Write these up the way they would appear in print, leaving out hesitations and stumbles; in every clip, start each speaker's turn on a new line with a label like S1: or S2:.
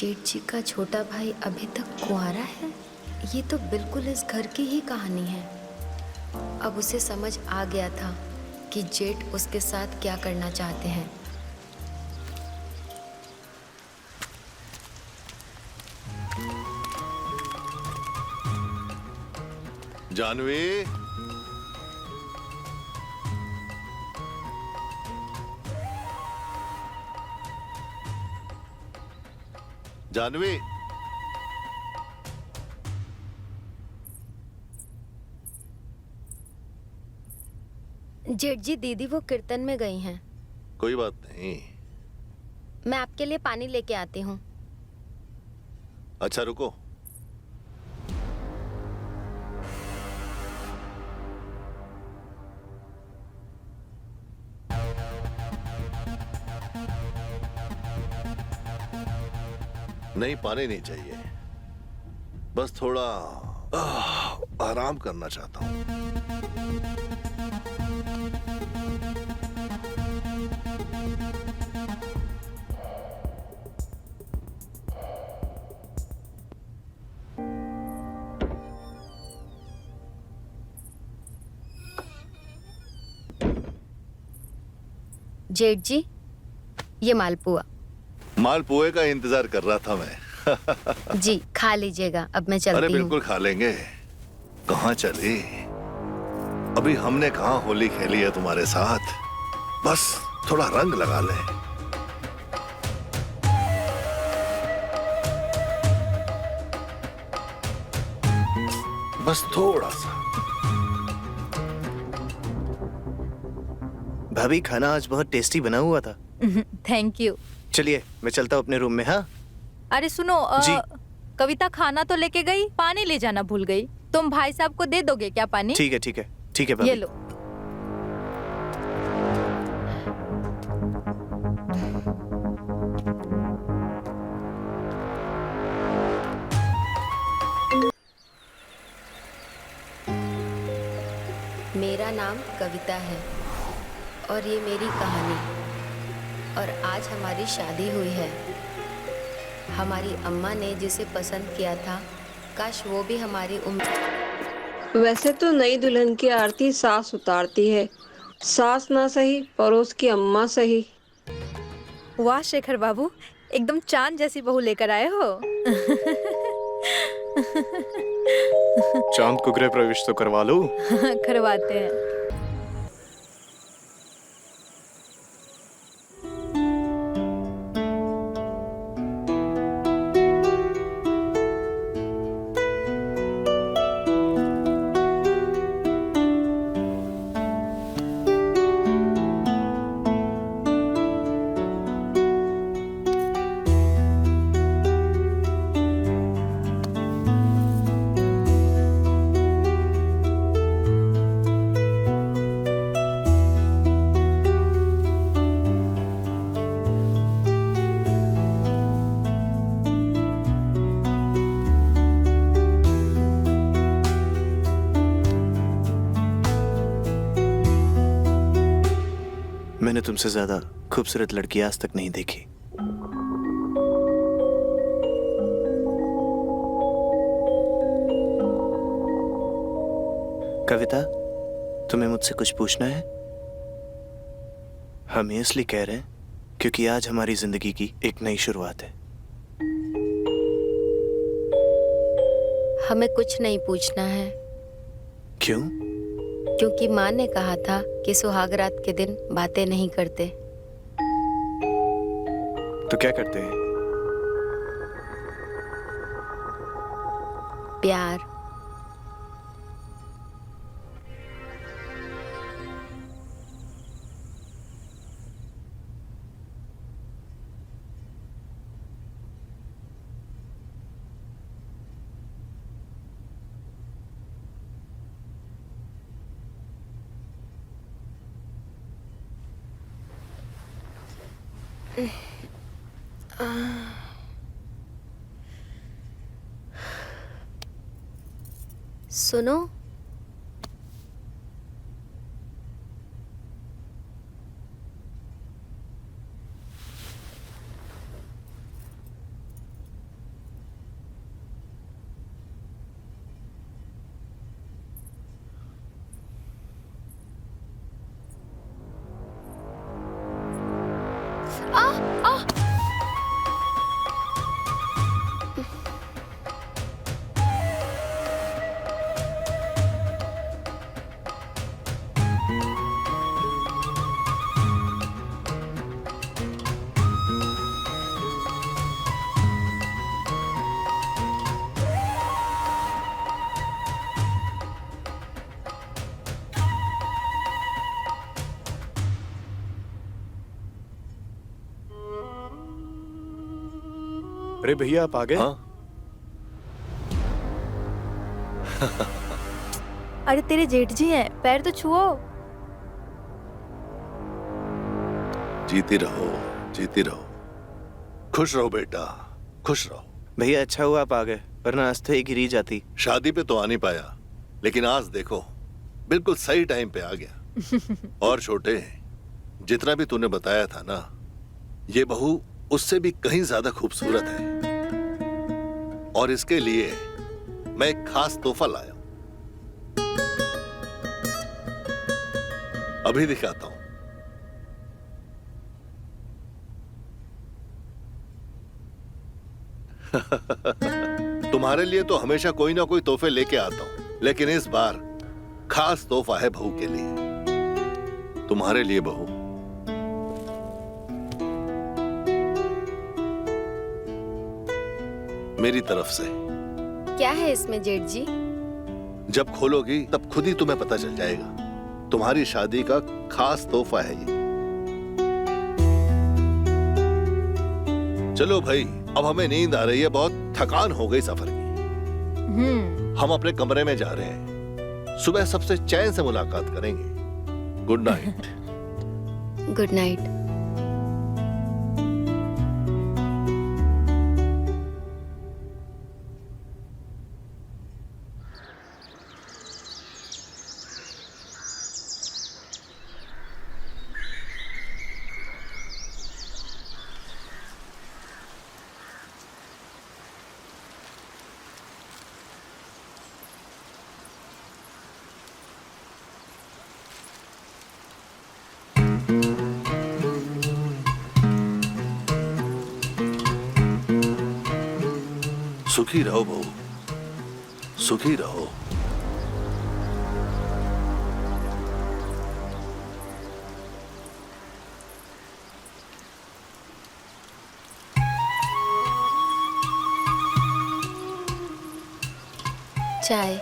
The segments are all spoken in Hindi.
S1: जेठ जी का छोटा भाई अभी तक कुंवारा है। ये तो बिल्कुल इस घर की ही कहानी है। अब उसे समझ आ गया था कि जेठ उसके साथ क्या करना चाहते हैं।
S2: जानवी, जानवी,
S1: जेठ जी, दीदी वो कीर्तन में गई हैं।
S2: कोई बात नहीं।
S1: मैं आपके लिए पानी लेके आती हूँ।
S2: अच्छा रुको। नहीं, पानी नहीं चाहिए, बस थोड़ा आराम करना चाहता हूँ।
S1: जेठ जी, ये मालपुआ।
S2: मालपुए का इंतजार कर रहा था मैं।
S1: जी खा लीजिएगा, अब मैं चलती हूँ।
S2: अरे बिल्कुल खा लेंगे। कहाँ चली? अभी हमने कहाँ होली खेली है तुम्हारे साथ। बस थोड़ा रंग लगा ले। बस थोड़ा सा।
S3: भाभी, खाना आज बहुत टेस्टी बना हुआ था।
S4: Thank you.
S3: चलिए मैं चलता हूँ अपने रूम में। हाँ
S4: अरे सुनो,
S3: जी।
S4: कविता खाना तो लेके गई, पानी ले जाना भूल गई। तुम भाई साहब को दे दोगे क्या पानी?
S3: ठीक है ठीक है ठीक है भाभी।
S4: ये लो।
S1: मेरा नाम कविता है और ये मेरी कहानी। और आज हमारी शादी हुई है। हमारी अम्मा ने जिसे पसंद किया था, काश वो भी हमारी उम्र।
S5: वैसे तो नई दुल्हन की आरती सास उतारती है, सास ना सही पड़ोस की अम्मा सही।
S4: वाह शेखर बाबू, एकदम चांद जैसी बहू लेकर आए हो।
S3: चांद को गृह प्रवेश तो करवा लो।
S4: करवाते हैं।
S3: मैंने तुमसे ज्यादा खूबसूरत लड़की आज तक नहीं देखी। कविता, तुम्हें मुझसे कुछ पूछना है? हम ये इसलिए कह रहे हैं क्योंकि आज हमारी जिंदगी की एक नई शुरुआत है।
S1: हमें कुछ नहीं पूछना है।
S3: क्यों?
S1: क्योंकि माँ ने कहा था कि सुहाग रात के दिन बातें नहीं करते।
S3: तो क्या करते हैं?
S1: प्यार। सुनो,
S3: अरे भैया आप आ गए?
S2: हाँ,
S4: अरे तेरे जेठ जी हैं, पैर तो छुओ।
S2: जीती रहो, जीती रहो। खुश रहो बेटा, खुश रहो।
S3: भैया अच्छा हुआ आप आ गए, वरना आज तो एक ही री जाती।
S2: शादी पे तो आ नहीं पाया, लेकिन आज देखो बिल्कुल सही टाइम पे आ गया। और छोटे, जितना भी तूने बताया था ना, ये बहू उससे भी कहीं ज्यादा खूबसूरत है। और इसके लिए मैं एक खास तोहफा लाया हूं, अभी दिखाता हूं। तुम्हारे लिए तो हमेशा कोई ना कोई तोहफे लेके आता हूं, लेकिन इस बार खास तोहफा है बहू के लिए, तुम्हारे लिए बहू। मेरी तरफ से।
S1: क्या है इसमें जेठ जी?
S2: जब खोलोगी तब खुद ही तुम्हें पता चल जाएगा। तुम्हारी शादी का खास तोहफा है ये। चलो भाई, अब हमें नींद आ रही है, बहुत थकान हो गई सफर की। हम अपने कमरे में जा रहे हैं, सुबह सबसे चैन से मुलाकात करेंगे। Good night.
S1: Good night.
S2: सुखी रहो बहू, सुखी रहो।
S1: चाय।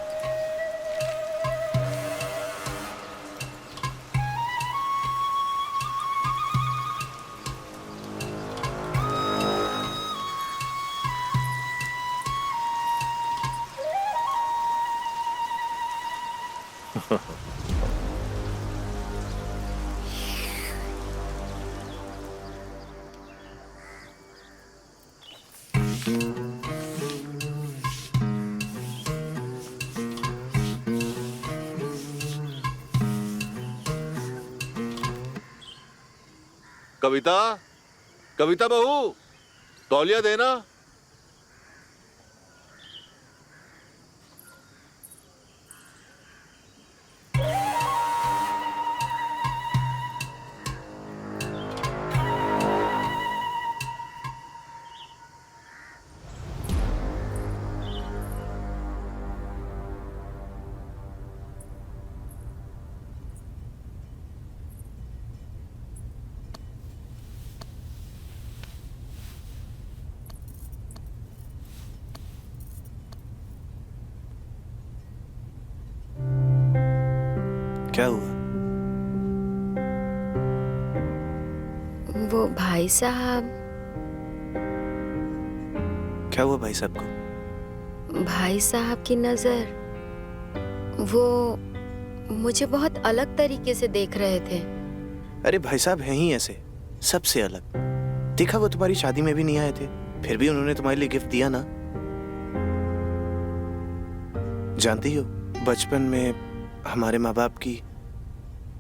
S2: कविता, कविता बहू, तौलिया देना।
S3: क्या हुआ?
S1: वो भाई साहब।
S3: क्या हुआ भाई साहब को?
S1: भाई साहब की नजर, वो मुझे बहुत अलग तरीके से देख रहे थे।
S3: अरे भाई साहब हैं ही ऐसे, सबसे अलग। देखा वो तुम्हारी शादी में भी नहीं आए थे, फिर भी उन्होंने तुम्हारे लिए गिफ्ट दिया ना। जानती हो, बचपन में हमारे माँ बाप की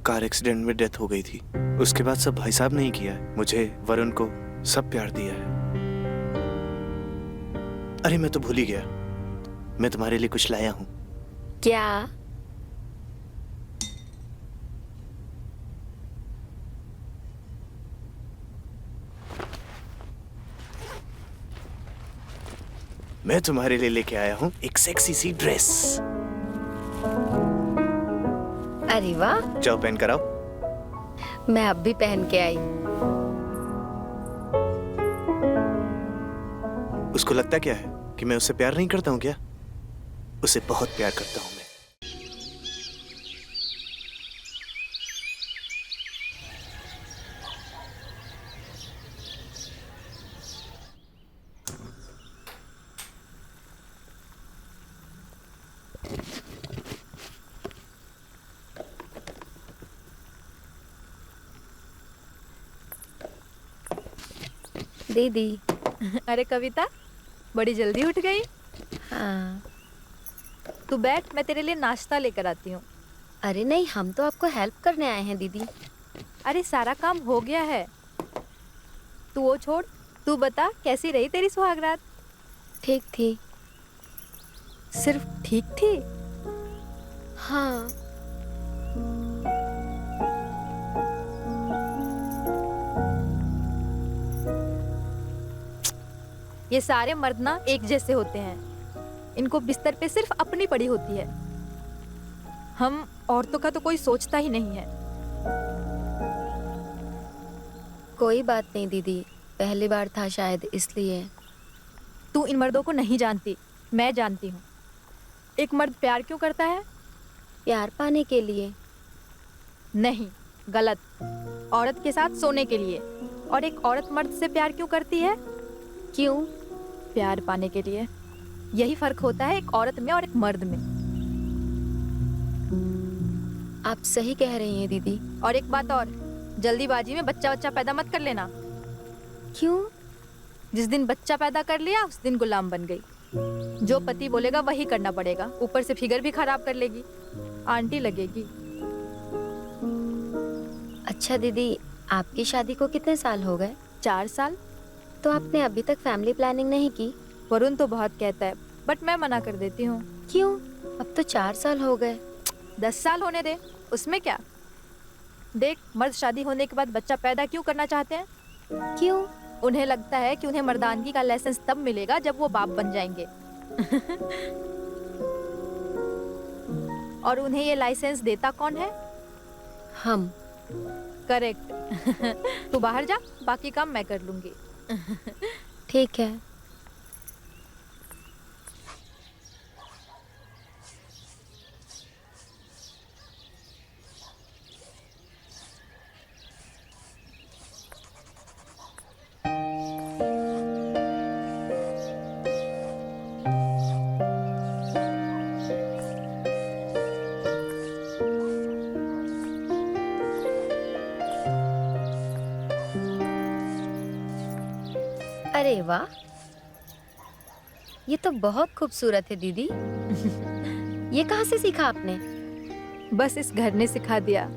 S3: कार एक्सीडेंट में डेथ हो गई थी। उसके बाद सब भाई साहब ने ही किया है। मुझे, वरुण को सब प्यार दिया है। अरे मैं तो भूल ही गया, मैं तुम्हारे लिए कुछ लाया हूं।
S1: क्या?
S3: मैं तुम्हारे लिए लेके आया हूं एक सेक्सी सी ड्रेस।
S1: अरे वाह,
S3: जाओ पहन कर आओ।
S1: मैं अब भी पहन के आई।
S3: उसको लगता क्या है कि मैं उससे प्यार नहीं करता हूं क्या? उसे बहुत प्यार करता हूं मैं।
S1: दीदी।
S4: अरे कविता, बड़ी जल्दी उठ गई।
S1: हाँ।
S4: तू बैठ, मैं तेरे लिए नाश्ता लेकर आती हूँ।
S1: अरे नहीं, हम तो आपको हेल्प करने आए हैं दीदी।
S4: अरे सारा काम हो गया है, तू वो छोड़। तू बता, कैसी रही तेरी सुहागरात?
S1: ठीक थी।
S4: सिर्फ ठीक थी?
S1: हाँ।
S4: ये सारे मर्द ना एक जैसे होते हैं, इनको बिस्तर पे सिर्फ अपनी पड़ी होती है। हम औरतों का तो कोई सोचता ही नहीं है।
S1: कोई बात नहीं दीदी, पहली बार था शायद इसलिए।
S4: तू इन मर्दों को नहीं जानती, मैं जानती हूँ। एक मर्द प्यार क्यों करता है?
S1: प्यार पाने के लिए।
S4: नहीं, गलत। औरत के साथ सोने के लिए। और एक औरत मर्द से प्यार क्यों करती है?
S1: क्यों?
S4: प्यार पाने के लिए। यही फर्क होता है एक औरत में और एक मर्द में।
S1: आप सही कह रही हैं दीदी।
S4: और एक बात और, जल्दीबाजी में बच्चा पैदा मत कर लेना।
S1: क्यों?
S4: जिस दिन बच्चा पैदा कर लिया उस दिन गुलाम बन गई। जो पति बोलेगा वही करना पड़ेगा, ऊपर से फिगर भी खराब कर लेगी, आंटी लगेगी।
S1: अच्छा दीदी, आपकी शादी को कितने साल हो गए?
S4: 4 साल।
S1: तो आपने अभी तक फैमिली प्लानिंग नहीं की?
S4: वरुण तो बहुत कहता है, बट मैं मना कर देती हूँ।
S1: क्यों? अब तो 4 साल हो गए।
S4: 10 साल होने दे, उसमें क्या। देख, मर्द शादी होने के बाद बच्चा पैदा क्यों करना चाहते हैं?
S1: क्यों?
S4: उन्हें लगता है कि उन्हें मर्दानगी का लाइसेंस तब मिलेगा जब वो बाप बन जाएंगे। और उन्हें ये लाइसेंस देता कौन है?
S1: हम।
S4: करेक्ट। तू बाहर जा, बाकी काम मैं कर लूंगी।
S1: ठीक है। अरे वाह, ये तो बहुत खूबसूरत है दीदी। ये कहाँ से सीखा आपने?
S4: बस इस घर ने सिखा दिया।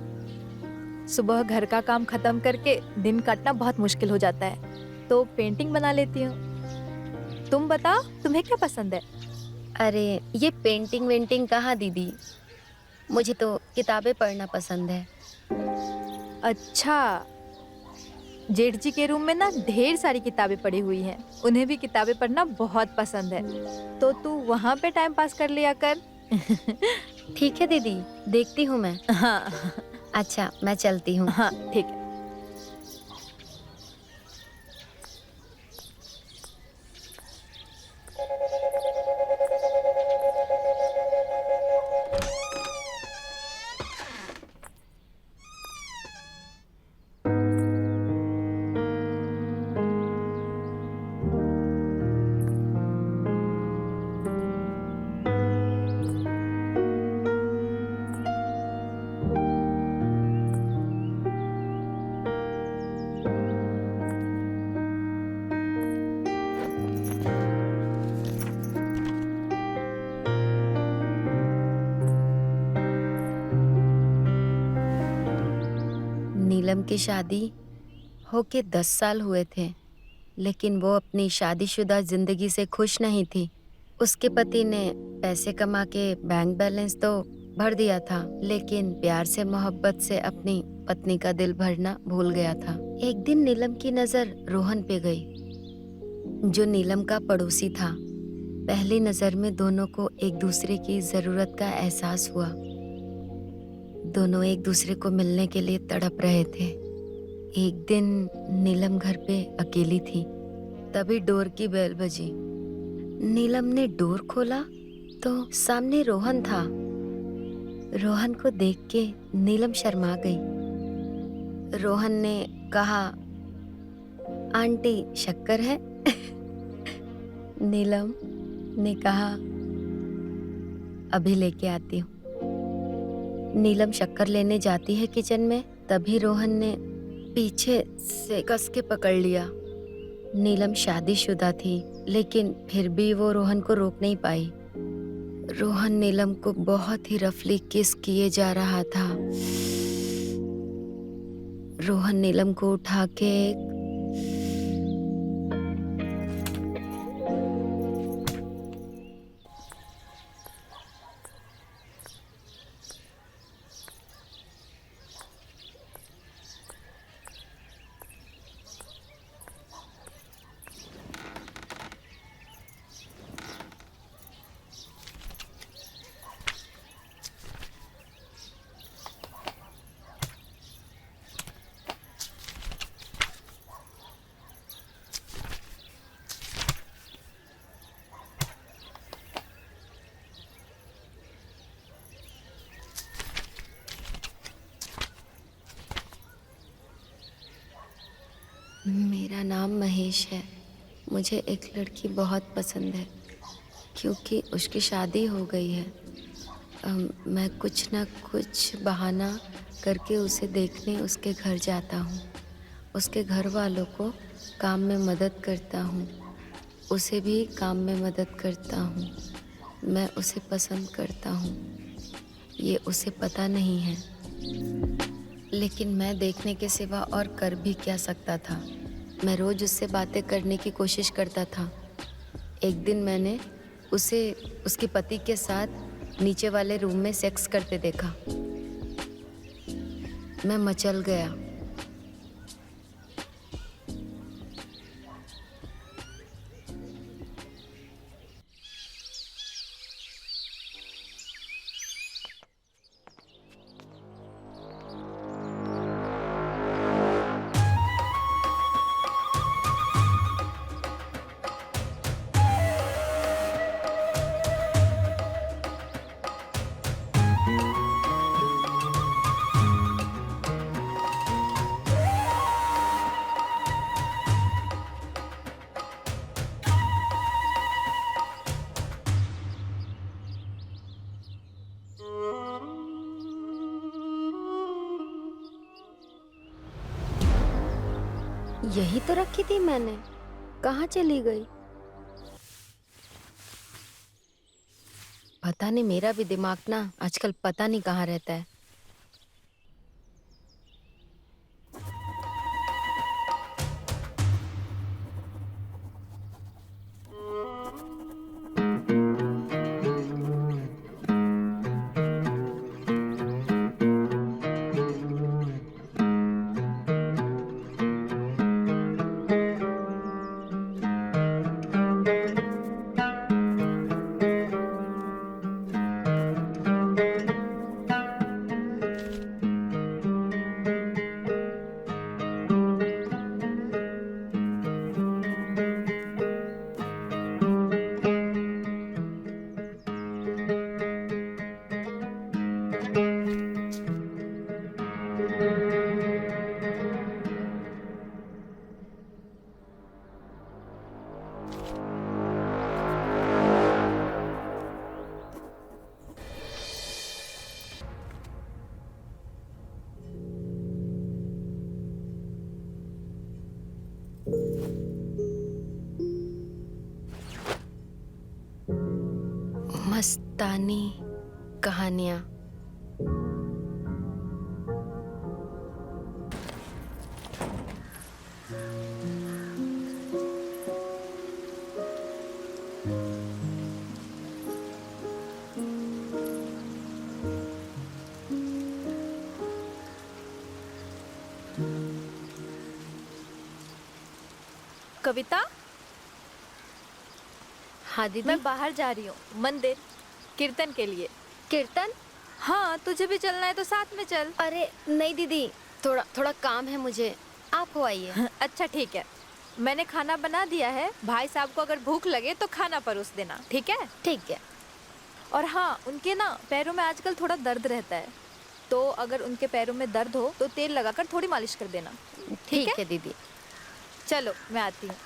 S4: सुबह घर का काम खत्म करके दिन काटना बहुत मुश्किल हो जाता है, तो पेंटिंग बना लेती हूँ। तुम बताओ, तुम्हें क्या पसंद है?
S1: अरे ये पेंटिंग वेंटिंग कहाँ दीदी, मुझे तो किताबें पढ़ना पसंद है।
S4: अच्छा, जेठ जी के रूम में ना ढेर सारी किताबें पड़ी हुई हैं, उन्हें भी किताबें पढ़ना बहुत पसंद है, तो तू वहाँ पे टाइम पास कर लिया कर।
S1: ठीक है दीदी, देखती हूँ मैं।
S4: हाँ
S1: अच्छा, मैं चलती हूँ।
S4: हाँ ठीक है।
S1: नीलम की शादी होके 10 साल हुए थे, लेकिन वो अपनी शादीशुदा जिंदगी से खुश नहीं थी। उसके पति ने पैसे कमा के बैंक बैलेंस तो भर दिया था, लेकिन प्यार से मोहब्बत से अपनी पत्नी का दिल भरना भूल गया था। एक दिन नीलम की नजर रोहन पे गई, जो नीलम का पड़ोसी था। पहली नजर में दोनों को एक दूसरे की जरूरत का एहसास हुआ। दोनों एक दूसरे को मिलने के लिए तड़प रहे थे। एक दिन नीलम घर पे अकेली थी, तभी डोर की बेल बजी। नीलम ने डोर खोला तो सामने रोहन था। रोहन को देख के नीलम शर्मा गई। रोहन ने कहा, आंटी शक्कर है? नीलम ने कहा, अभी लेके आती हूँ। नीलम शक्कर लेने जाती है किचन में, तभी रोहन ने पीछे से कस के पकड़ लिया। नीलम शादीशुदा थी, लेकिन फिर भी वो रोहन को रोक नहीं पाई। रोहन नीलम को बहुत ही रफली किस किए जा रहा था। रोहन नीलम को उठा के एक मेरा नाम महेश है। मुझे एक लड़की बहुत पसंद है, क्योंकि उसकी शादी हो गई है। मैं कुछ ना कुछ बहाना करके उसे देखने उसके घर जाता हूँ। उसके घर वालों को काम में मदद करता हूँ, उसे भी काम में मदद करता हूँ। मैं उसे पसंद करता हूँ, ये उसे पता नहीं है, लेकिन मैं देखने के सिवा और कर भी क्या सकता था। मैं रोज उससे बातें करने की कोशिश करता था। एक दिन मैंने उसे उसके पति के साथ नीचे वाले रूम में सेक्स करते देखा। मैं मचल गया। यही तो रखी थी मैंने, कहाँ चली गई? पता नहीं, मेरा भी दिमाग ना आजकल पता नहीं कहाँ रहता है। मस्तानी कहानियाँ।
S4: कविता,
S1: हाँ दीदी।
S4: मैं बाहर जा रही हूँ मंदिर कीर्तन के लिए।
S1: कीर्तन?
S4: हाँ, तुझे भी चलना है तो साथ में चल।
S1: अरे नहीं दीदी, थोड़ा थोड़ा काम है मुझे, आप हो आइए।
S4: अच्छा ठीक है, मैंने खाना बना दिया है। भाई साहब को अगर भूख लगे तो खाना परोस देना, ठीक है?
S1: ठीक है।
S4: और हाँ, उनके ना पैरों में आजकल थोड़ा दर्द रहता है, तो अगर उनके पैरों में दर्द हो तो तेल लगाकर थोड़ी मालिश कर देना,
S1: ठीक है दीदी।
S4: चलो मैं आती हूँ।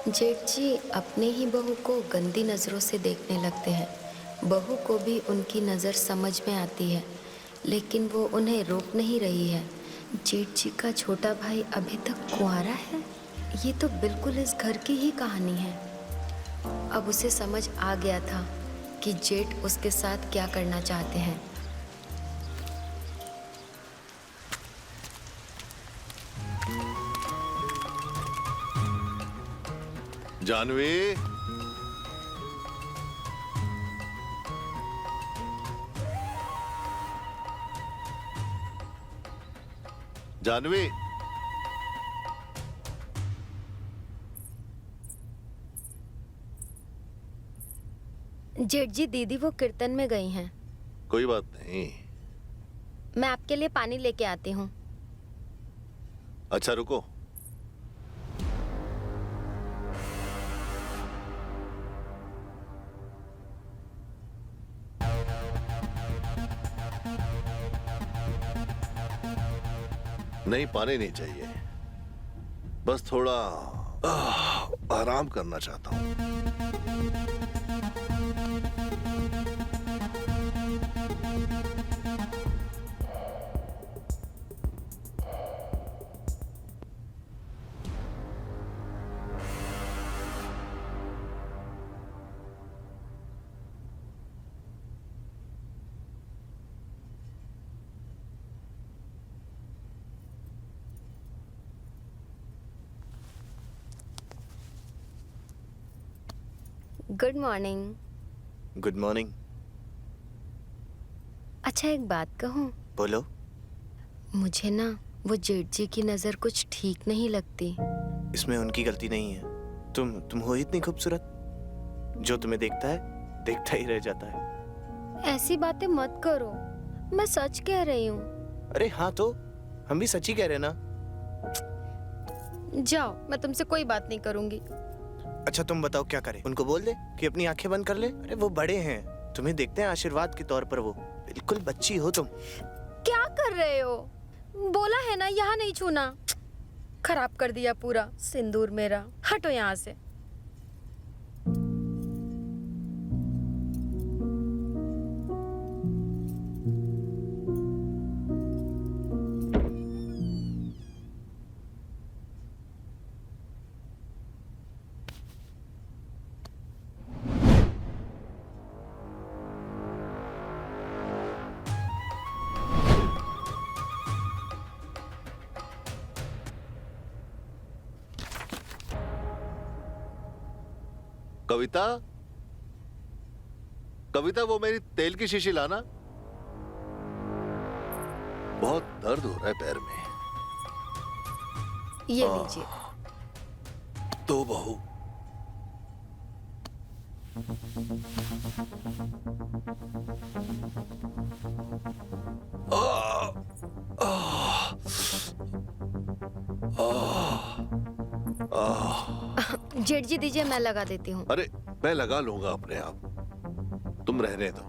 S1: जेठ जी अपने ही बहू को गंदी नज़रों से देखने लगते हैं। बहू को भी उनकी नज़र समझ में आती है, लेकिन वो उन्हें रोक नहीं रही है। जेठ जी का छोटा भाई अभी तक कुंवारा है। ये तो बिल्कुल इस घर की ही कहानी है। अब उसे समझ आ गया था कि जेठ उसके साथ क्या करना चाहते हैं।
S2: जानवी, जानवी,
S1: जेठ जी, दीदी वो कीर्तन में गई हैं।
S2: कोई बात नहीं।
S1: मैं आपके लिए पानी लेके आती हूँ।
S2: अच्छा रुको। नहीं, पानी नहीं चाहिए, बस थोड़ा आराम करना चाहता हूं।
S1: Good morning.
S3: Good morning.
S1: अच्छा, एक बात कहूँ?
S3: बोलो।
S1: मुझे ना वो जेठ जी की नज़र कुछ ठीक नहीं लगती।
S3: इसमें उनकी गलती नहीं है। तुम हो इतनी खूबसूरत, जो तुम्हें देखता है देखता ही रह जाता है।
S1: ऐसी बातें मत करो, मैं सच कह रही हूँ।
S3: अरे हाँ, तो हम भी सच ही कह रहे हैं ना।
S1: जाओ, मैं तुमसे कोई बात नहीं करूंगी।
S3: अच्छा तुम बताओ क्या करें? उनको बोल दे कि अपनी आंखें बंद कर ले। अरे वो बड़े हैं, तुम्हें देखते हैं आशीर्वाद के तौर पर। वो बिल्कुल बच्ची हो तुम।
S1: क्या कर रहे हो? बोला है ना यहाँ नहीं छूना। खराब कर दिया पूरा सिंदूर मेरा। हटो यहाँ से।
S2: कविता, कविता, वो मेरी तेल की शीशी लाना। बहुत दर्द हो रहा है पैर में।
S1: ये लीजिए।
S2: तो बहू,
S1: जेठ जी दीजिए, मैं लगा देती हूँ।
S2: अरे मैं लगा लूंगा अपने आप, तुम रहने दो।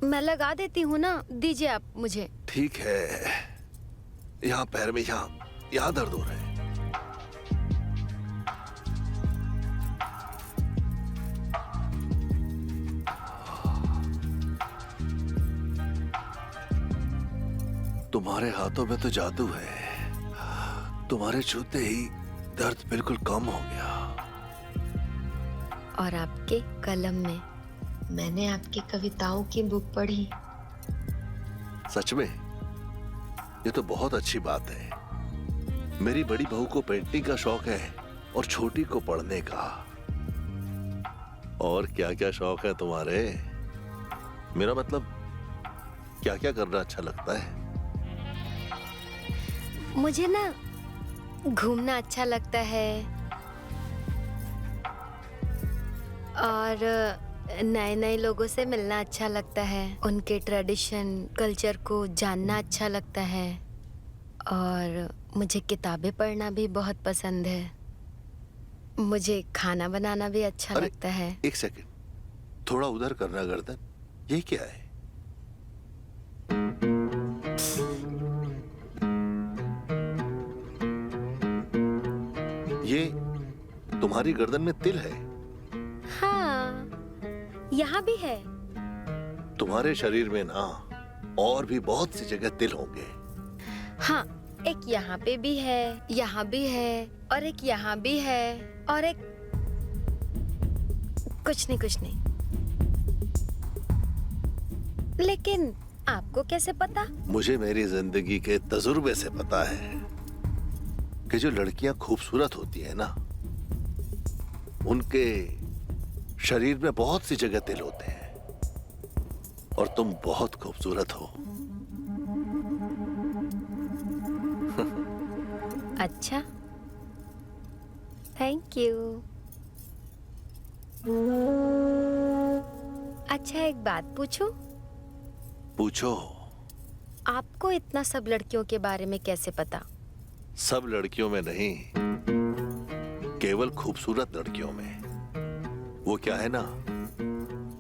S1: मैं लगा देती हूँ ना, दीजिए आप मुझे।
S2: ठीक है, यहाँ पैर में यहाँ दर्द हो रहा है। तुम्हारे हाथों में तो जादू है। तुम्हारे छूते ही दर्द बिल्कुल कम हो गया।
S1: और आपके कलम में मैंने आपकी कविताओं की बुक पढ़ी।
S2: सच में? ये तो बहुत अच्छी बात है। मेरी बड़ी बहू को पेंटिंग का शौक है और छोटी को पढ़ने का। और क्या क्या शौक है तुम्हारे? मेरा मतलब क्या क्या करना अच्छा लगता है?
S1: मुझे ना घूमना अच्छा लगता है और नए नए लोगों से मिलना अच्छा लगता है। उनके ट्रेडिशन, कल्चर को जानना अच्छा लगता है। और मुझे किताबें पढ़ना भी बहुत पसंद है। मुझे खाना बनाना भी अच्छा लगता है।
S2: एक सेकंड, थोड़ा उधर करना गर्दन। ये क्या है? ये तुम्हारी गर्दन में तिल है?
S1: हाँ, यहाँ भी है।
S2: तुम्हारे शरीर में ना और भी बहुत सी जगह तिल होंगे।
S1: हाँ, एक यहाँ पे भी है, यहाँ भी है, और एक यहाँ भी है, और एक कुछ नहीं। लेकिन आपको कैसे पता?
S2: मुझे मेरी जिंदगी के तजुर्बे से पता है कि जो लड़कियां खूबसूरत होती है ना, उनके शरीर में बहुत सी जगह तिल होते हैं, और तुम बहुत खूबसूरत हो।
S1: अच्छा, थैंक यू। अच्छा, एक बात पूछूं?
S2: पूछो।
S1: आपको इतना सब लड़कियों के बारे में कैसे पता?
S2: सब लड़कियों में नहीं, केवल खूबसूरत लड़कियों में। वो क्या है ना,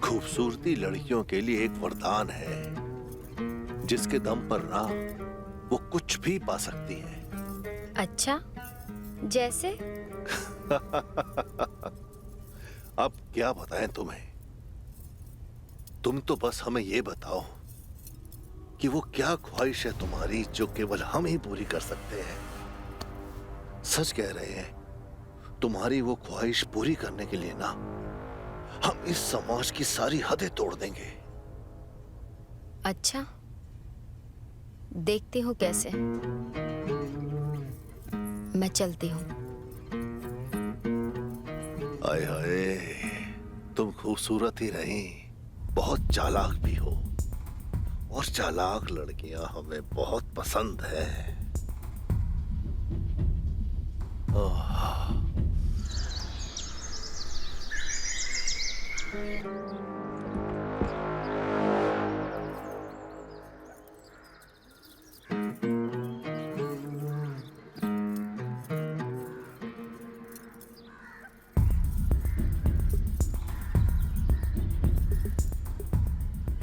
S2: खूबसूरती लड़कियों के लिए एक वरदान है, जिसके दम पर ना वो कुछ भी पा सकती है।
S1: अच्छा, जैसे?
S2: अब क्या बताएं तुम्हें? तुम तो बस हमें ये बताओ कि वो क्या ख्वाहिश है तुम्हारी जो केवल हम ही पूरी कर सकते हैं। सच कह रहे हैं, तुम्हारी वो ख्वाहिश पूरी करने के लिए ना हम इस समाज की सारी हदें तोड़ देंगे।
S1: अच्छा, देखती हूँ कैसे। मैं चलती हूँ।
S2: आए हाय, तुम खूबसूरत ही नहीं, बहुत चालाक भी हो, और चालाक लड़कियां हमें बहुत पसंद है।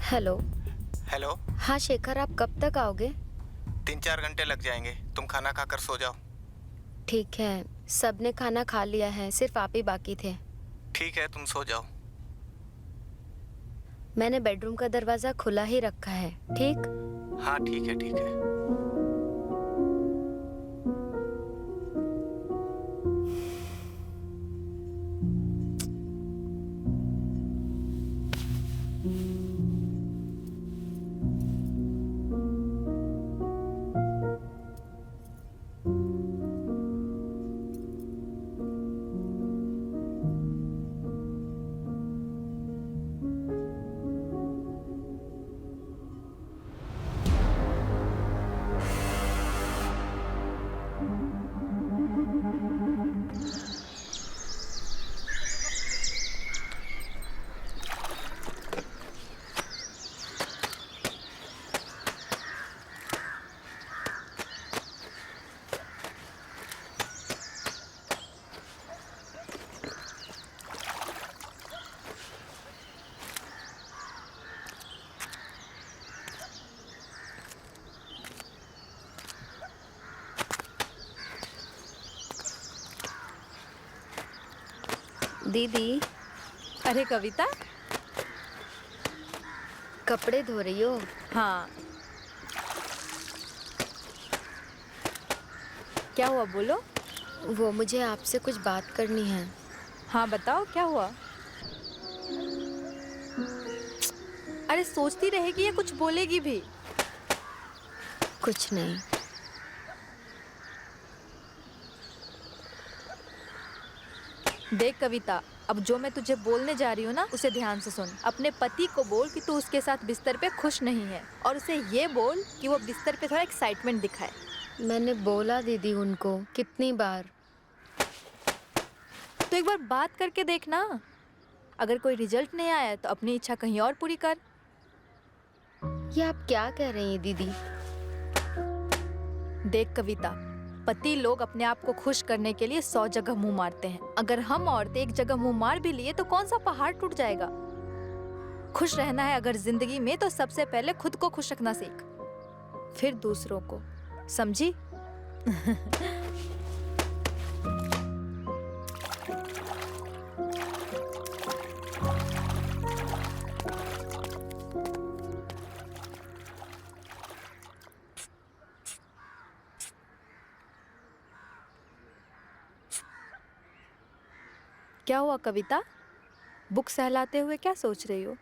S1: हेलो।
S3: हेलो।
S1: हाँ शेखर, आप कब तक आओगे?
S3: 3-4 घंटे लग जाएंगे। तुम खाना खाकर सो जाओ।
S1: ठीक है, सबने खाना खा लिया है, सिर्फ आप ही बाकी थे।
S3: ठीक है, तुम सो जाओ।
S1: मैंने बेडरूम का दरवाजा खुला ही रखा है, ठीक?
S3: हाँ ठीक है, ठीक है।
S1: दीदी,
S4: अरे कविता।
S1: कपड़े धो रही हो?
S4: हाँ। क्या हुआ, बोलो।
S1: वो मुझे आपसे कुछ बात करनी है।
S4: हाँ बताओ, क्या हुआ? अरे सोचती रहेगी या कुछ बोलेगी भी?
S1: कुछ नहीं।
S4: देख कविता, अब जो मैं तुझे बोलने जा रही हूँ ना, उसे ध्यान से सुन। अपने पति को बोल कि तू उसके साथ बिस्तर पे खुश नहीं है, और उसे ये बोल कि वो बिस्तर पे थोड़ा एक्साइटमेंट दिखाए।
S1: मैंने बोला दीदी उनको कितनी बार।
S4: तो एक बार बात करके देखना। अगर कोई रिजल्ट नहीं आया तो अपनी इच्छा कहीं और पूरी कर।
S1: ये आप क्या कह रही हैं दीदी?
S4: देख कविता, पति लोग अपने आप को खुश करने के लिए 100 जगह मुंह मारते हैं। अगर हम औरतें एक जगह मुंह मार भी लिए तो कौन सा पहाड़ टूट जाएगा। खुश रहना है अगर जिंदगी में, तो सबसे पहले खुद को खुश रखना सीख, फिर दूसरों को। समझी? क्या हुआ कविता? बुक सहलाते हुए क्या सोच रही हो?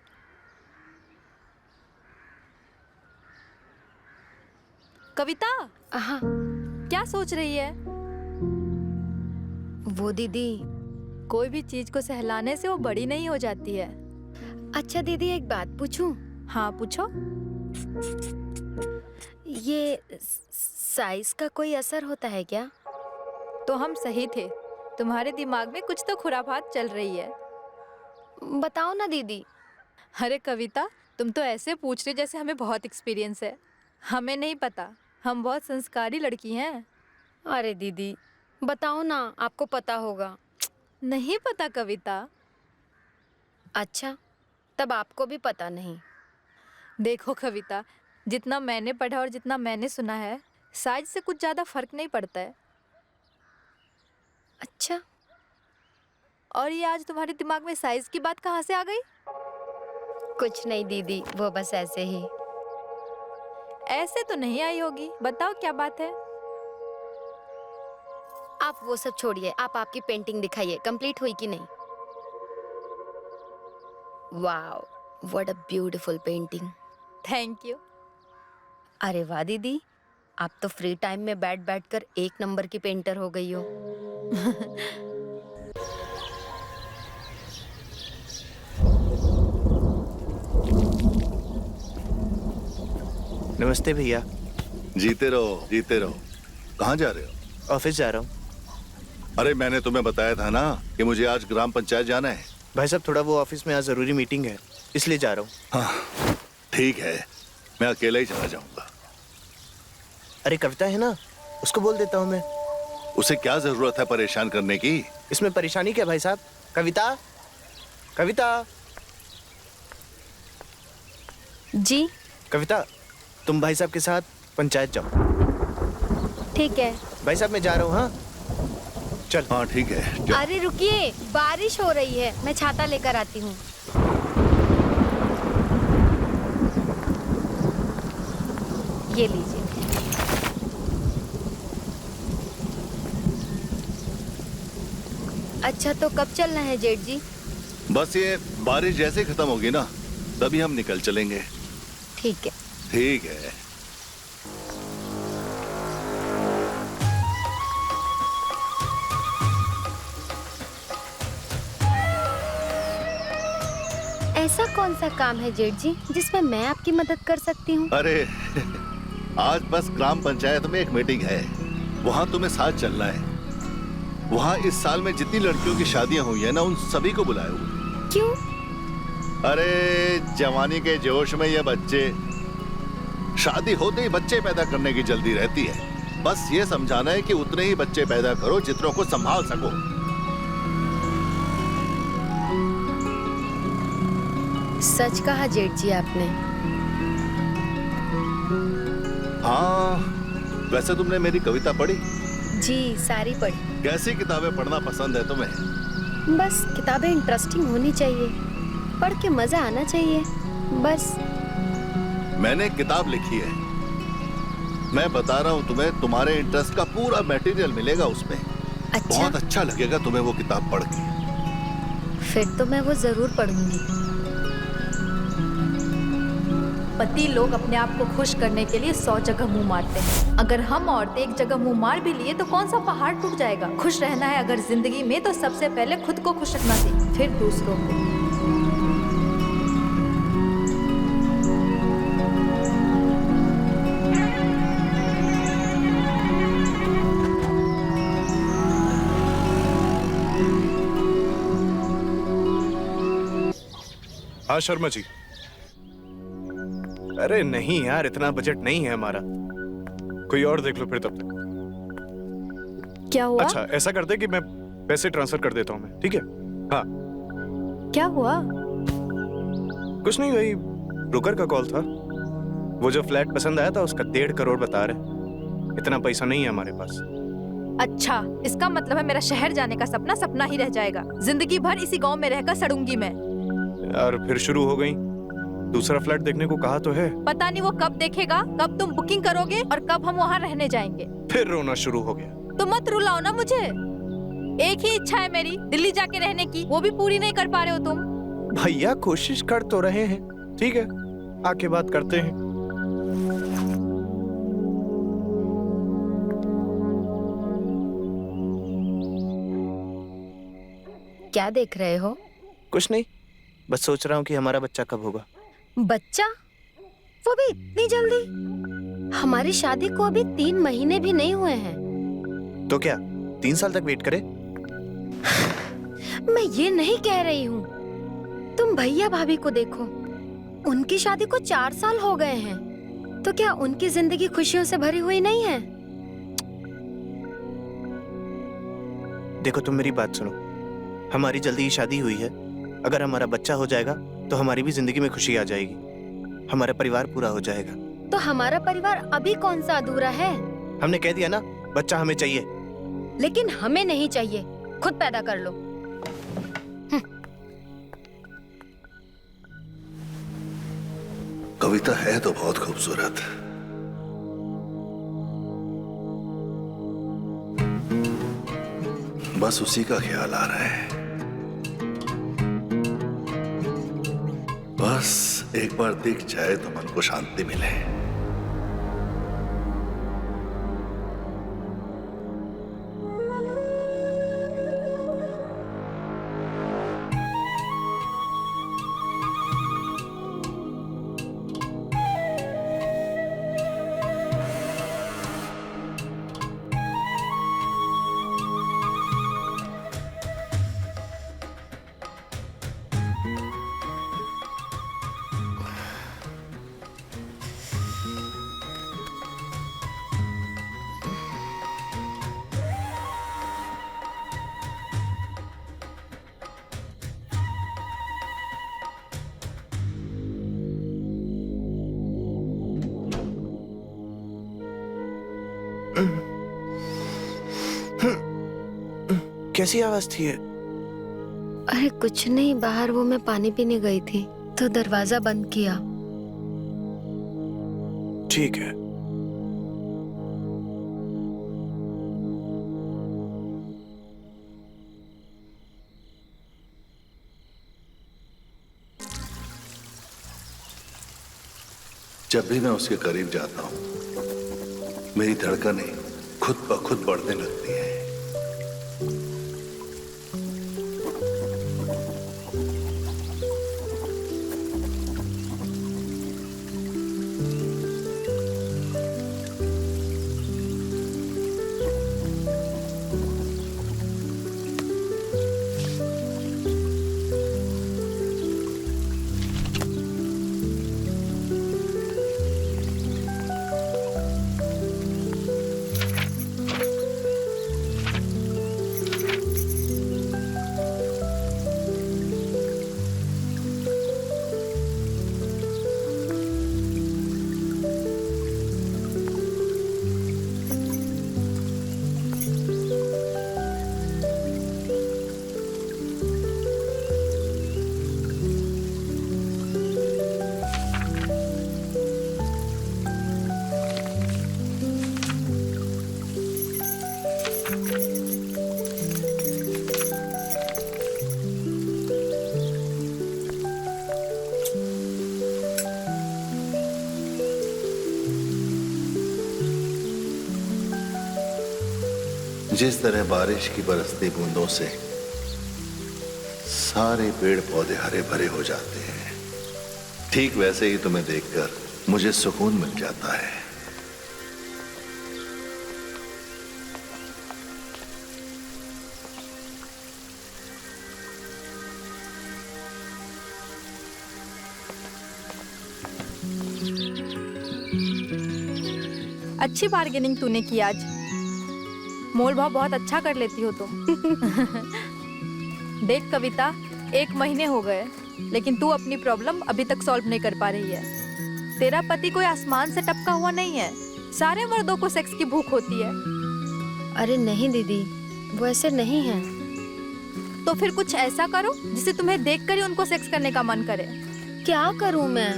S4: कविता,
S1: हाँ,
S4: क्या सोच रही है?
S1: वो दीदी।
S4: कोई भी चीज को सहलाने से वो बड़ी नहीं हो जाती है।
S1: अच्छा दीदी, एक बात पूछूं?
S4: हाँ पूछो।
S1: ये साइज का कोई असर होता है क्या?
S4: तो हम सही थे, तुम्हारे दिमाग में कुछ तो खुराफात चल रही है।
S1: बताओ ना दीदी।
S4: अरे कविता, तुम तो ऐसे पूछ रही जैसे हमें बहुत एक्सपीरियंस है। हमें नहीं पता, हम बहुत संस्कारी लड़की हैं।
S1: अरे दीदी बताओ ना, आपको पता होगा।
S4: नहीं पता कविता।
S1: अच्छा, तब आपको भी पता नहीं।
S4: देखो कविता, जितना मैंने पढ़ा और जितना मैंने सुना है, साइज से कुछ ज़्यादा फर्क नहीं पड़ता है।
S1: अच्छा,
S4: और ये आज तुम्हारे दिमाग में साइज की बात कहाँ से आ गई?
S1: कुछ नहीं दीदी, वो बस ऐसे ही।
S4: ऐसे तो नहीं आई होगी, बताओ क्या बात है?
S1: आप वो सब छोड़िए, आप आपकी पेंटिंग दिखाइए, कंप्लीट हुई कि नहीं? Wow, what a beautiful painting.
S4: Thank you.
S1: अरे वाह दीदी, आप तो फ्री टाइम में बैठ बैठ कर एक नंबर की पेंटर हो गई हो।
S3: नमस्ते भैया।
S2: जीते रहो जीते रहो। कहाँ जा रहे हो?
S3: ऑफिस जा रहा हूँ।
S2: अरे मैंने तुम्हें बताया था ना कि मुझे आज ग्राम पंचायत जाना है।
S3: भाई साहब, थोड़ा वो ऑफिस में आज ज़रूरी मीटिंग है, इसलिए जा रहा हूँ।
S2: हाँ ठीक है, मैं अकेला ही चला जाऊंगा।
S3: अरे कविता है ना, उसको बोल देता हूँ मैं।
S2: उसे क्या जरूरत है परेशान करने की?
S3: इसमें परेशानी क्या भाई साहब? कविता, कविता,
S1: जी
S3: कविता, तुम भाई साहब के साथ पंचायत जाओ।
S1: ठीक है।
S3: भाई साहब मैं जा रहा हूँ। हाँ चल।
S2: हाँ ठीक है, जाओ।
S1: अरे रुकिए, बारिश हो रही है, मैं छाता लेकर आती हूँ। ये लीजिए। अच्छा, तो कब चलना है जेठ जी?
S2: बस ये बारिश जैसे खत्म होगी ना, तभी हम निकल चलेंगे।
S1: ठीक है।
S2: ठीक है।
S1: ऐसा कौन सा काम है जेठ जी जिसमें मैं आपकी मदद कर सकती हूँ?
S2: अरे आज बस ग्राम पंचायत में एक मीटिंग है, वहाँ तुम्हें साथ चलना है। वहाँ इस साल में जितनी लड़कियों की शादियां हुई है ना, उन सभी को बुलाया हुआ।
S1: क्यों?
S2: अरे जवानी के जोश में ये बच्चे, शादी होते ही बच्चे पैदा करने की जल्दी रहती है। बस ये समझाना है कि उतने ही बच्चे पैदा करो जितनों को संभाल सको।
S1: सच कहा जेठ जी आपने।
S2: हाँ, वैसे तुमने मेरी कविता पढ़ी?
S1: जी, सारी पढ़ी।
S2: कैसी किताबें पढ़ना पसंद है तुम्हें?
S1: बस किताबें इंटरेस्टिंग होनी चाहिए, पढ़ के मजा आना चाहिए, बस।
S2: मैंने एक किताब लिखी है, मैं बता रहा हूँ तुम्हें, तुम्हारे इंटरेस्ट का पूरा मटेरियल मिलेगा उसमें।
S1: अच्छा,
S2: बहुत अच्छा लगेगा तुम्हें वो किताब पढ़ के।
S1: फिर तो मैं वो जरूर पढ़ूंगी।
S4: पति लोग अपने आप को खुश करने के लिए 100 जगह मुंह मारते हैं। अगर हम औरतें एक जगह मुंह मार भी लिए तो कौन सा पहाड़ टूट जाएगा। खुश रहना है अगर जिंदगी में, तो सबसे पहले खुद को खुश रखना सीख, फिर दूसरों को।
S3: हाँ शर्मा जी। अरे नहीं यार, इतना बजट नहीं है हमारा, कोई और देख लो फिर तब तक।
S4: क्या हुआ?
S3: अच्छा ऐसा करते कि मैं पैसे ट्रांसफर कर देता हूँ मैं, ठीक है? हाँ।
S4: क्या हुआ?
S3: कुछ नहीं, वही ब्रोकर का कॉल था। वो जो फ्लैट पसंद आया था उसका 1.5 करोड़ बता रहे। इतना पैसा नहीं है हमारे पास।
S4: अच्छा, इसका मतलब है मेरा शहर जाने का सपना सपना ही रह जाएगा। जिंदगी भर इसी गांव में रहकर सड़ूंगी मैं।
S3: यार फिर शुरू हो गई। दूसरा फ्लैट देखने को कहा तो है।
S4: पता नहीं वो कब देखेगा, कब तुम बुकिंग करोगे और कब हम वहाँ रहने जाएंगे।
S3: फिर रोना शुरू हो गया।
S4: तो मत रुलाओ ना मुझे। एक ही इच्छा है मेरी, दिल्ली जाके रहने की, वो भी पूरी नहीं कर पा रहे हो तुम।
S3: भैया कोशिश कर तो रहे हैं, ठीक है आके बात करते हैं।
S1: क्या देख रहे हो?
S3: कुछ नहीं, बस सोच रहा हूँ कि हमारा बच्चा कब होगा।
S1: बच्चा? वो भी इतनी जल्दी? हमारी शादी को अभी 3 महीने भी नहीं हुए हैं।
S3: तो क्या 3 साल तक वेट करें?
S1: मैं ये नहीं कह रही हूँ। तुम भैया भाभी को देखो, उनकी शादी को 4 साल हो गए हैं। तो क्या उनकी जिंदगी खुशियों से भरी हुई नहीं है?
S3: देखो तुम मेरी बात सुनो, हमारी जल्दी ही शादी हुई है। अगर हमारा बच्चा हो जाएगा तो हमारी भी जिंदगी में खुशी आ जाएगी, हमारा परिवार पूरा हो जाएगा।
S1: तो हमारा परिवार अभी कौन सा अधूरा है?
S3: हमने कह दिया ना, बच्चा हमें चाहिए।
S1: लेकिन हमें नहीं चाहिए, खुद पैदा कर लो।
S2: कविता है तो बहुत खूबसूरत, बस उसी का ख्याल आ रहा है। बस एक बार दिख जाए तो मन को शांति मिले।
S3: कैसी आवाज थी ये?
S1: अरे कुछ नहीं, बाहर वो मैं पानी पीने गई थी तो दरवाजा बंद किया।
S3: ठीक है।
S2: जब भी मैं उसके करीब जाता हूं, मेरी धड़कनें खुद ब खुद बढ़ने लगती हैं। जिस तरह बारिश की बरसती बूंदों से सारे पेड़ पौधे हरे भरे हो जाते हैं, ठीक वैसे ही तुम्हें देखकर मुझे सुकून मिल जाता है।
S4: अच्छी बार्गेनिंग तूने की आज, मोल भाव बहुत अच्छा कर लेती हो तुम। देख कविता, 1 महीने हो गए लेकिन तू अपनी प्रॉब्लम अभी तक सॉल्व नहीं कर पा रही है। तेरा पति कोई आसमान से टपका हुआ नहीं है, सारे मर्दों को सेक्स की भूख होती है।
S1: अरे नहीं दीदी, वो ऐसे नहीं है।
S4: तो फिर कुछ ऐसा करो जिसे तुम्हें देखकर ही उनको सेक्स करने का मन करे।
S1: क्या करूं मैं?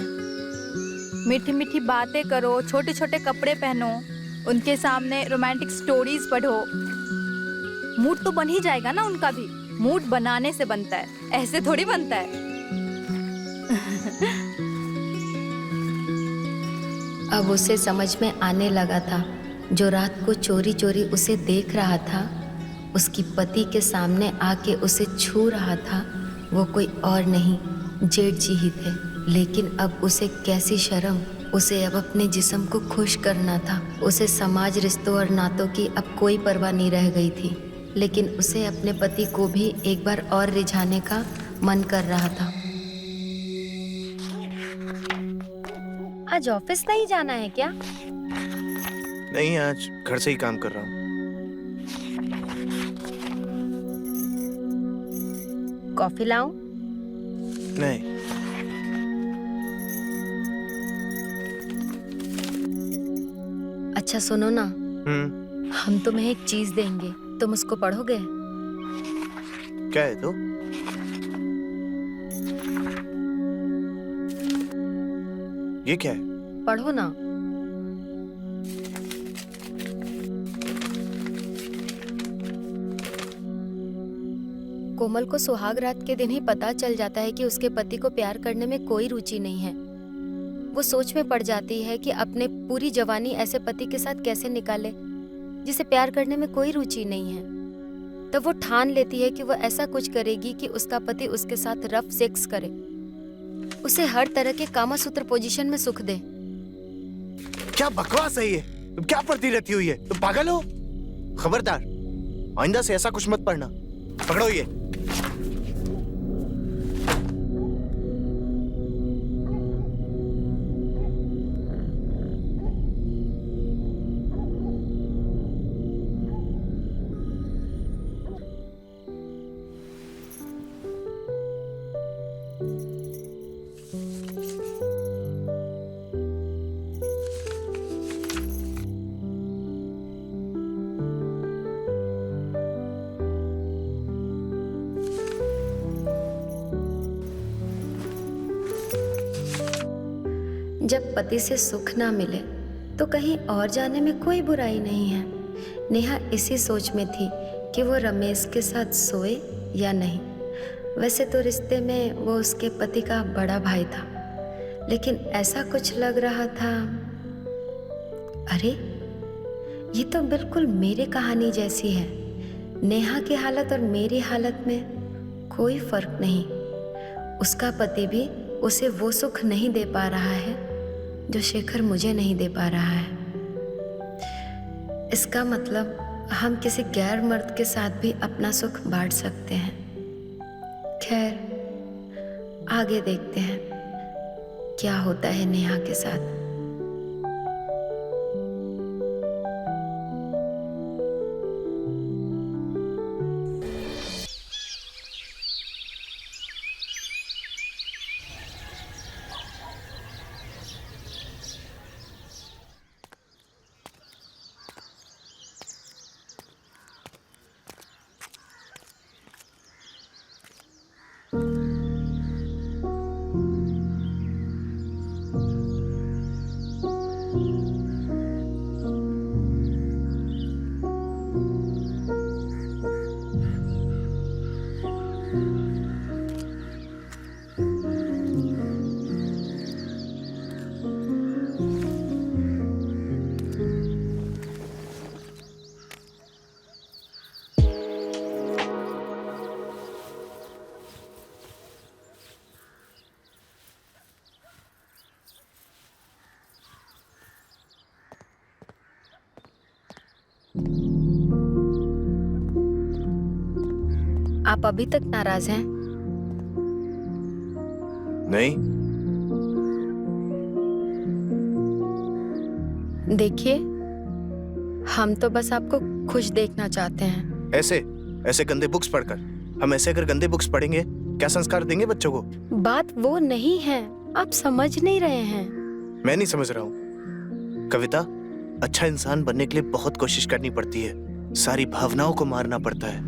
S4: मीठी मीठी बातें करो, छोटे छोटे कपड़े पहनो, उनके सामने रोमांटिक स्टोरीज पढ़ो, मूड तो बन ही जाएगा ना उनका भी। मूड बनाने से बनता है, ऐसे थोड़ी बनता है।
S1: अब उसे समझ में आने लगा था, जो रात को चोरी चोरी उसे देख रहा था, उसकी पति के सामने आके उसे छू रहा था, वो कोई और नहीं, जेठ जी ही थे। लेकिन अब उसे कैसी शर्म, उसे अब अपने जिस्म को खुश करना था। उसे समाज, रिश्तों और नातों की अब कोई परवाह नहीं रह गई थी। लेकिन उसे अपने पति को भी एक बार और रिझाने का मन कर रहा था। आज ऑफिस नहीं जाना है क्या?
S3: नहीं, आज घर से ही काम कर रहा हूँ।
S1: कॉफी लाऊं?
S3: नहीं।
S1: अच्छा सुनो ना,
S3: हम्म।
S1: हम तुम्हें एक चीज देंगे, तुम उसको पढ़ोगे?
S3: क्या है तो? ये क्या है?
S1: पढ़ो ना। कोमल को सुहाग रात के दिन ही पता चल जाता है कि उसके पति को प्यार करने में कोई रुचि नहीं है। वो सोच में पड़ जाती है कि अपने पूरी जवानी ऐसे पति के साथ कैसे निकाले जिसे प्यार करने में कोई रुचि नहीं है। तब वो ठान लेती है कि वो ऐसा कुछ करेगी कि उसका पति उसके साथ रफ सेक्स करे, उसे हर तरह के कामासूत्र पोजीशन में सुख दे।
S3: क्या बकवास है ये? तुम क्या पढ़ती रहती हो ये? तुम पागल हो? खबरदार, आइंदा से ऐसा कुछ मत पढ़ना। पकड़ो ये।
S1: जब पति से सुख ना मिले तो कहीं और जाने में कोई बुराई नहीं है। नेहा इसी सोच में थी कि वो रमेश के साथ सोए या नहीं। वैसे तो रिश्ते में वो उसके पति का बड़ा भाई था, लेकिन ऐसा कुछ लग रहा था, अरे ये तो बिल्कुल मेरी कहानी जैसी है। नेहा की हालत और मेरी हालत में कोई फर्क नहीं। उसका पति भी उसे वो सुख नहीं दे पा रहा है जो शेखर मुझे नहीं दे पा रहा है। इसका मतलब हम किसी गैर मर्द के साथ भी अपना सुख बांट सकते हैं। खैर, आगे देखते हैं क्या होता है नेहा के साथ। आप अभी तक नाराज हैं?
S3: नहीं।
S1: देखिए, हम तो बस आपको खुश देखना चाहते हैं।
S3: ऐसे गंदे बुक्स पढ़कर? हम ऐसे अगर गंदे बुक्स पढ़ेंगे क्या संस्कार देंगे बच्चों को?
S1: बात वो नहीं है, आप समझ नहीं रहे हैं।
S3: मैं नहीं समझ रहा हूँ। कविता, अच्छा इंसान बनने के लिए बहुत कोशिश करनी पड़ती है। सारी भावनाओं को मारना पड़ता है,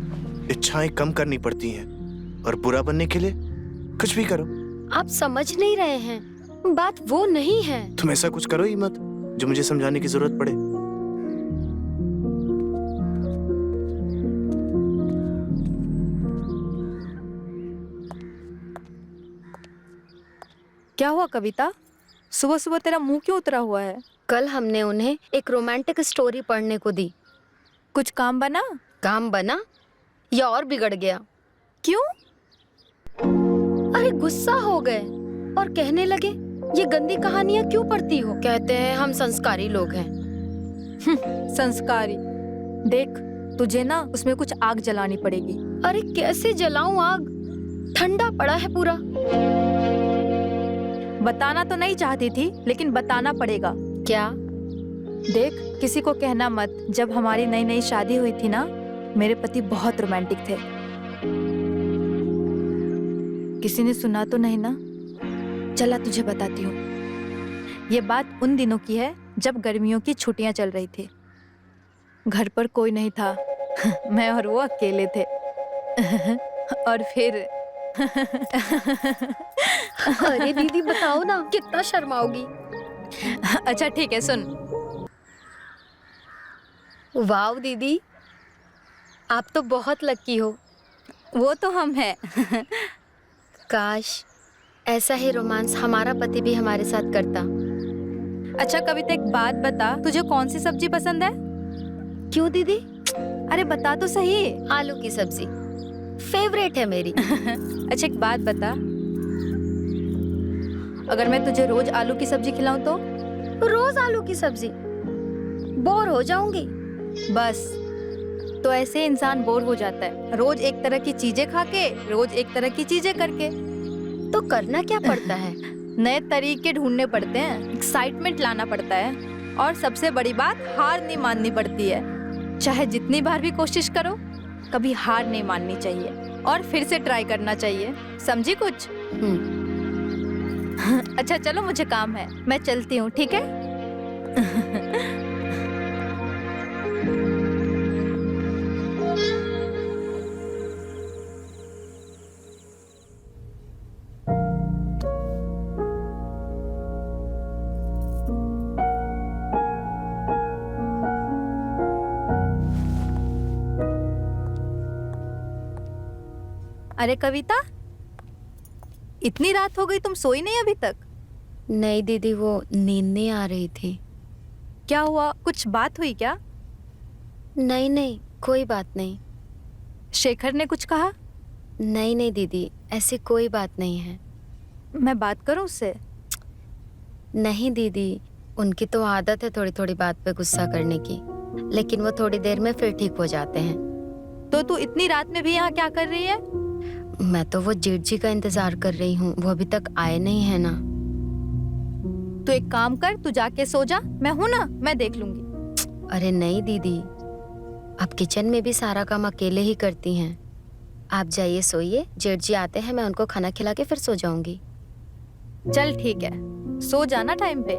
S3: इच्छाएं कम करनी पड़ती हैं, और बुरा बनने के लिए कुछ भी करो।
S1: आप समझ नहीं रहे हैं, बात वो नहीं है।
S3: तुम ऐसा कुछ करो ही मत जो मुझे समझाने की जरूरत पड़े।
S4: क्या हुआ कविता? सुबह सुबह तेरा मुंह क्यों उतरा हुआ है?
S1: कल हमने उन्हें एक रोमांटिक स्टोरी पढ़ने को दी।
S4: कुछ काम बना?
S1: काम बना या और बिगड़ गया?
S4: क्यों?
S1: अरे गुस्सा हो गए और कहने लगे ये गंदी कहानियां क्यों पढ़ती हो। कहते हैं हम संस्कारी लोग हैं।
S4: संस्कारी? देख, तुझे ना उसमें कुछ आग जलानी पड़ेगी।
S1: अरे कैसे जलाऊं आग? ठंडा पड़ा है पूरा।
S4: बताना तो नहीं चाहती थी, लेकिन बताना पड़ेगा।
S1: क्या?
S4: देख, किसी को कहना मत। जब हमारी नई नई शादी हुई थी ना, मेरे पति बहुत रोमांटिक थे। किसी ने सुना तो नहीं ना? चला तुझे बताती हूँ। ये बात उन दिनों की है जब गर्मियों की छुट्टियां चल रही थी। घर पर कोई नहीं था। मैं और वो अकेले थे। और फिर
S1: अरे दीदी बताओ ना, कितना शर्माओगी।
S4: अच्छा ठीक है, सुन।
S1: वाव दीदी, आप तो बहुत लकी हो।
S4: वो तो हम हैं।
S1: काश ऐसा ही रोमांस हमारा पति भी हमारे साथ करता।
S4: अच्छा कविता, एक बात बता, तुझे कौन सी सब्जी पसंद है?
S1: क्यों दीदी?
S4: अरे बता तो सही।
S1: आलू की सब्जी फेवरेट है मेरी।
S4: अच्छा एक बात बता, अगर मैं तुझे रोज आलू की सब्जी खिलाऊं तो?
S1: रोज आलू की सब्जी? बोर हो जाऊंगी।
S4: बस, तो ऐसे इंसान बोर हो जाता है, रोज एक तरह की चीजें खा के, रोज एक तरह की चीजें करके।
S1: तो करना क्या पड़ता है?
S4: नए तरीके ढूंढने पड़ते हैं, एक्साइटमेंट लाना पड़ता है, और सबसे बड़ी बात, हार नहीं माननी पड़ती है। चाहे जितनी बार भी कोशिश करो, कभी हार नहीं माननी चाहिए और फिर से ट्राई करना चाहिए। समझी कुछ? अच्छा चलो, मुझे काम है, मैं चलती हूँ, ठीक है? अरे कविता, इतनी रात हो गई, तुम सोई नहीं अभी तक?
S1: नहीं दीदी, वो नींद नहीं आ रही थी।
S4: क्या हुआ, कुछ बात हुई क्या?
S1: नहीं नहीं, कोई बात नहीं।
S4: शेखर ने कुछ कहा?
S1: नहीं नहीं दीदी, ऐसी कोई बात नहीं है।
S4: मैं बात करूं उससे?
S1: नहीं दीदी, उनकी तो आदत है थोड़ी थोड़ी बात पे गुस्सा करने की, लेकिन वो थोड़ी देर में फिर ठीक हो जाते हैं।
S4: तो तू इतनी रात में भी यहाँ क्या कर रही है?
S1: मैं तो वो जेठ जी का इंतजार कर रही हूँ, वो अभी तक आए नहीं है ना।
S4: तो एक काम कर, तू जाके सो जा, मैं हूं ना, मैं देख लूंगी।
S1: अरे नहीं दीदी, आप किचन में भी सारा काम अकेले ही करती हैं। आप जाइए सोइए, जेठ जी आते हैं, मैं उनको खाना खिला के फिर सो जाऊंगी।
S4: चल ठीक है, सो जाना टाइम पे।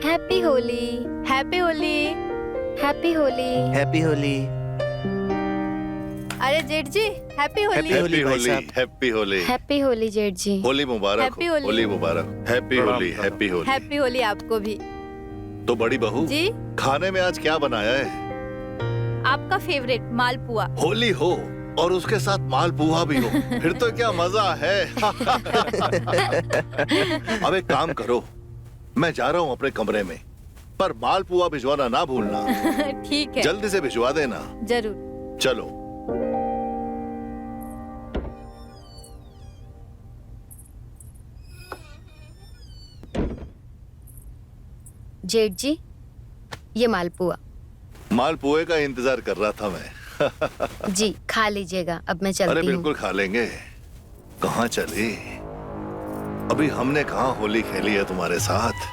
S1: Happy Holi.
S4: Happy Holi.
S1: Happy Holi.
S3: Happy Holi.
S4: अरे जेठ जी, हैप्पी होली।
S3: Happy
S2: हैप्पी
S3: भाई
S2: होली,
S3: साहब।
S2: हैप्पी होली।
S1: हैप्पी होली जेठ जी।
S2: होली मुबारक
S4: हैप्पी
S2: हो,
S4: होली।
S2: होली मुबारक। Happy Holi, happy Holi.
S4: Happy Holi आपको भी।
S2: तो बड़ी बहू
S4: जी,
S2: खाने में आज क्या बनाया है?
S4: आपका फेवरेट मालपुआ।
S2: होली हो और उसके साथ मालपुआ भी हो, फिर तो क्या मजा है। अब एक काम करो, मैं जा रहा हूँ अपने कमरे में, पर मालपुआ भिजवाना ना भूलना।
S4: ठीक है,
S2: जल्दी से भिजवा देना।
S4: जरूर।
S2: चलो।
S1: जेठ जी, ये मालपुआ।
S2: मालपुए का इंतजार कर रहा था मैं।
S1: जी खा लीजिएगा, अब मैं
S2: अरे
S1: चलती हूँ।
S2: बिल्कुल खा लेंगे। कहाँ चली? अभी हमने कहाँ होली खेली है तुम्हारे साथ।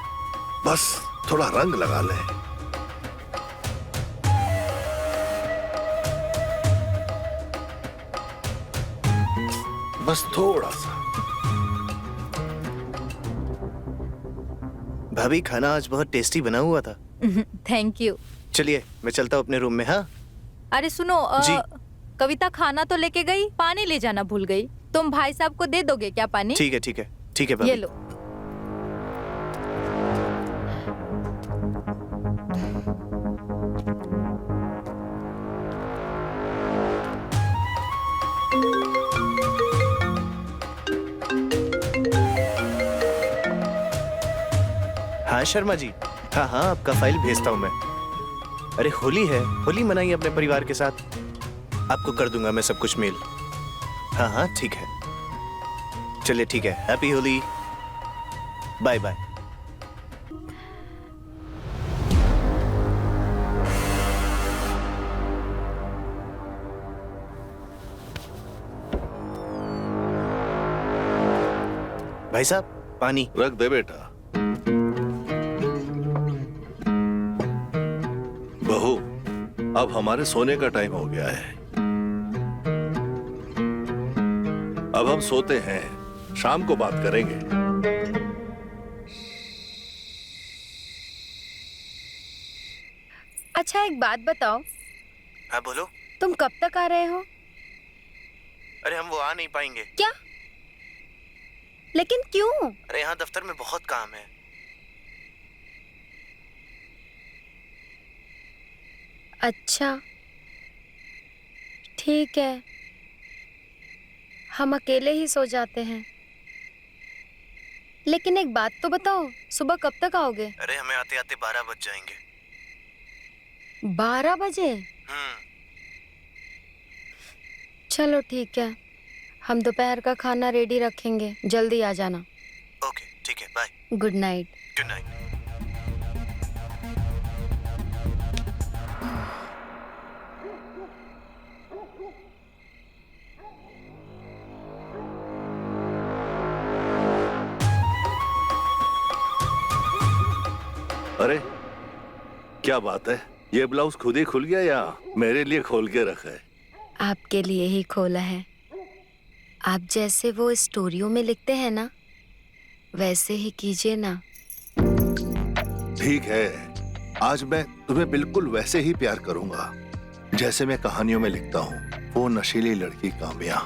S2: बस थोड़ा रंग लगा ले। बस थोड़ा सा।
S3: भाभी, खाना आज बहुत टेस्टी बना हुआ था।
S4: Thank you.
S3: चलिए मैं चलता हूँ अपने रूम में। हाँ
S4: अरे सुनो
S3: जी।
S4: कविता खाना तो लेके गई, पानी ले जाना भूल गई। तुम भाई साहब को दे दोगे क्या पानी?
S3: ठीक है ठीक है ठीक है
S4: ये
S3: भाभी।
S4: लो।
S3: हाँ शर्मा जी, हाँ हाँ आपका फाइल भेजता हूँ मैं। अरे होली है, होली मनाइए अपने परिवार के साथ। आपको कर दूंगा मैं सब कुछ मेल। हाँ हाँ ठीक है, चलिए ठीक है, हैप्पी होली, बाय बाय। भाई साहब पानी।
S2: रख दे बेटा। बहू, अब हमारे सोने का टाइम हो गया है। अब हम सोते हैं, शाम को बात करेंगे।
S1: अच्छा एक बात बताओ,
S3: हाँ बोलो।
S1: तुम कब तक आ रहे हो?
S3: अरे हम वो आ नहीं पाएंगे।
S1: क्या? लेकिन क्यों?
S3: अरे यहाँ दफ्तर में बहुत काम है।
S1: अच्छा ठीक है, हम अकेले ही सो जाते हैं। लेकिन एक बात तो बताओ, सुबह कब तक आओगे?
S3: अरे हमें आते आते 12 बज जाएंगे।
S1: 12 बजे? चलो ठीक है, हम दोपहर का खाना रेडी रखेंगे, जल्दी आ जाना।
S3: ओके ठीक है, bye.
S1: Good night.
S3: Good night.
S2: अरे क्या बात है, ये ब्लाउज खुद ही खुल गया या मेरे लिए खोल के रखा है?
S1: आपके लिए ही खोला है। आप जैसे वो स्टोरियों में लिखते हैं ना, वैसे ही कीजिए ना।
S2: ठीक है, आज मैं तुम्हें बिल्कुल वैसे ही प्यार करूंगा जैसे मैं कहानियों में लिखता हूँ, वो नशीली लड़की काम्या।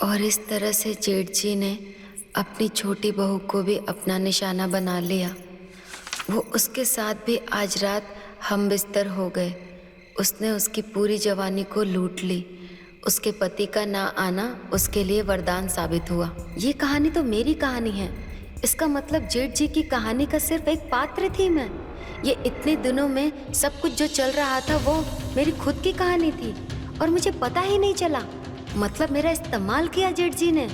S1: और इस तरह से जेठ जी ने अपनी छोटी बहू को भी अपना निशाना बना लिया। वो उसके साथ भी आज रात हम बिस्तर हो गए। उसने उसकी पूरी जवानी को लूट ली। उसके पति का ना आना उसके लिए वरदान साबित हुआ। ये कहानी तो मेरी कहानी है। इसका मतलब जेठ जी की कहानी का सिर्फ एक पात्र थी मैं। ये इतने दिनों में सब कुछ जो चल रहा था वो मेरी खुद की कहानी थी और मुझे पता ही नहीं चला। मतलब मेरा इस्तेमाल किया जेठ जी ने।